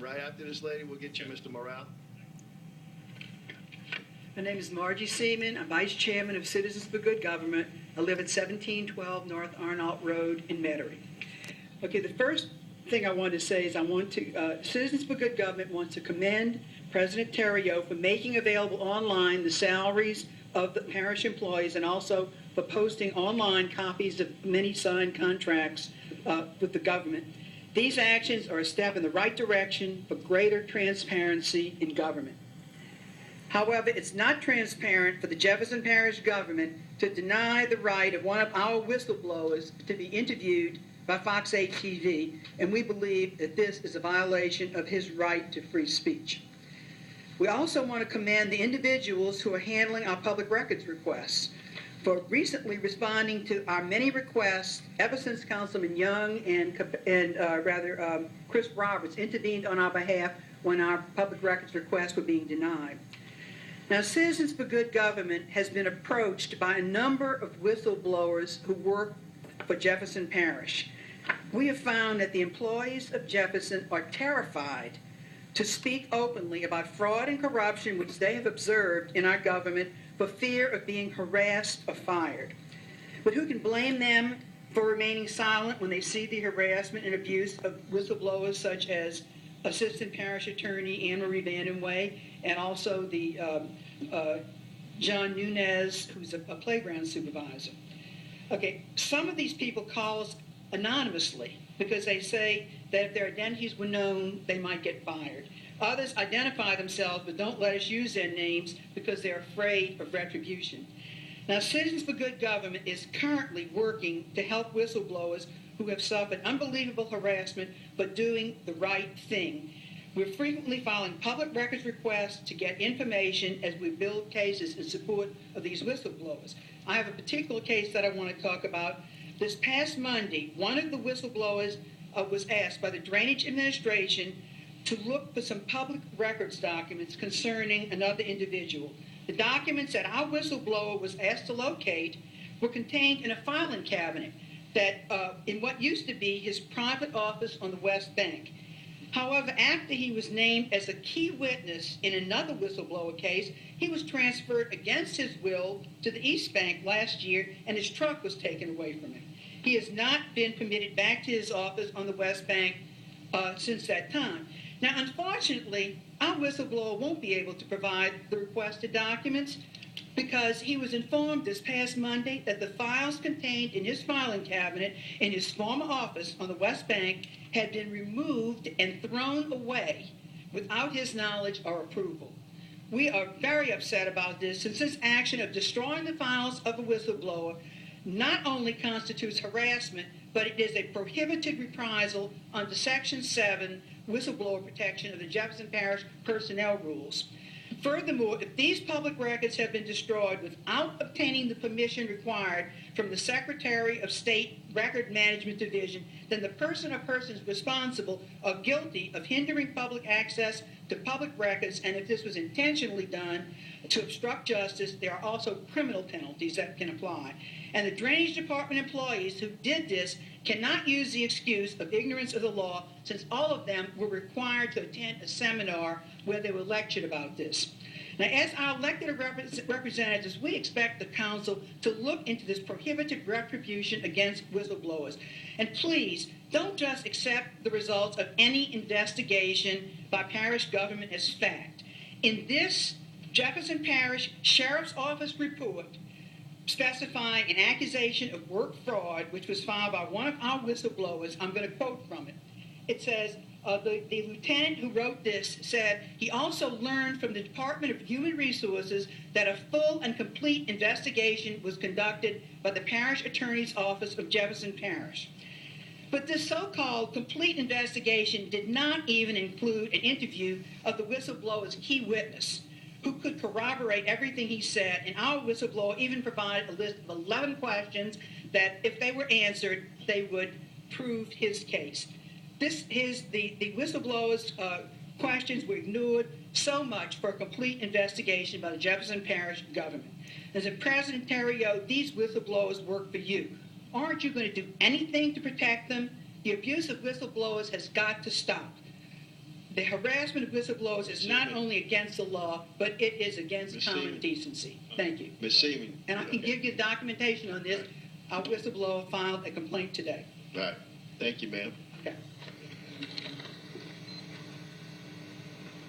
Right after this lady, we'll get you Mr. Morale. My name is Margie Seemann. I'm Vice Chairman of Citizens for Good Government. I live at 1712 North Arnault Road in Metairie. Okay, the first thing I want to say is Citizens for Good Government wants to commend President Theriault for making available online the salaries of the parish employees and also for posting online copies of many signed contracts with the government. These actions are a step in the right direction for greater transparency in government. However, it's not transparent for the Jefferson Parish government to deny the right of one of our whistleblowers to be interviewed by Fox HTV, and we believe that this is a violation of his right to free speech. We also want to commend the individuals who are handling our public records requests for recently responding to our many requests ever since Councilman Young and Chris Roberts intervened on our behalf when our public records requests were being denied. Now, Citizens for Good Government has been approached by a number of whistleblowers who work for Jefferson Parish. We have found that the employees of Jefferson are terrified to speak openly about fraud and corruption which they have observed in our government for fear of being harassed or fired. But who can blame them for remaining silent when they see the harassment and abuse of whistleblowers such as Assistant Parish Attorney Anne-Marie Vandenway and also the John Nunez, who's a playground supervisor. Okay, some of these people call us anonymously because they say that if their identities were known, they might get fired. Others identify themselves but don't let us use their names because they're afraid of retribution. Now, Citizens for Good Government is currently working to help whistleblowers who have suffered unbelievable harassment but doing the right thing. We're frequently filing public records requests to get information as we build cases in support of these whistleblowers. I have a particular case that I want to talk about. This past Monday, one of the whistleblowers was asked by the Drainage Administration to look for some public records documents concerning another individual. The documents that our whistleblower was asked to locate were contained in a filing cabinet that in what used to be his private office on the West Bank. However, after he was named as a key witness in another whistleblower case, he was transferred against his will to the East Bank last year, and his truck was taken away from him. He has not been permitted back to his office on the West Bank since that time. Now, unfortunately, our whistleblower won't be able to provide the requested documents because he was informed this past Monday that the files contained in his filing cabinet in his former office on the West Bank had been removed and thrown away without his knowledge or approval. We are very upset about this, since this action of destroying the files of a whistleblower not only constitutes harassment, but it is a prohibited reprisal under Section 7, Whistleblower Protection of the Jefferson Parish Personnel Rules. Furthermore, if these public records have been destroyed without obtaining the permission required from the Secretary of State Record Management Division, then the person or persons responsible are guilty of hindering public access to public records, and if this was intentionally done to obstruct justice, there are also criminal penalties that can apply. And the Drainage Department employees who did this cannot use the excuse of ignorance of the law, since all of them were required to attend a seminar where they were lectured about this. Now, as our elected representatives, we expect the council to look into this prohibited retribution against whistleblowers. And please, don't just accept the results of any investigation by parish government as fact. In this Jefferson Parish Sheriff's Office report, specifying an accusation of work fraud, which was filed by one of our whistleblowers, I'm going to quote from it. It says, the lieutenant who wrote this said he also learned from the Department of Human Resources that a full and complete investigation was conducted by the Parish Attorney's Office of Jefferson Parish. But this so-called complete investigation did not even include an interview of the whistleblower's key witness, who could corroborate everything he said, and our whistleblower even provided a list of 11 questions that, if they were answered, they would prove his case. The whistleblower's questions were ignored so much for a complete investigation by the Jefferson Parish government. As a President Theriault, these whistleblowers work for you. Aren't you going to do anything to protect them? The abuse of whistleblowers has got to stop. The harassment of whistleblowers is not only against the law, but it is against Ms. common Seaman. decency. Thank you. Ms. Seaman. And I can give you documentation on this. Our whistleblower filed a complaint today. All right. Thank you, ma'am. Okay.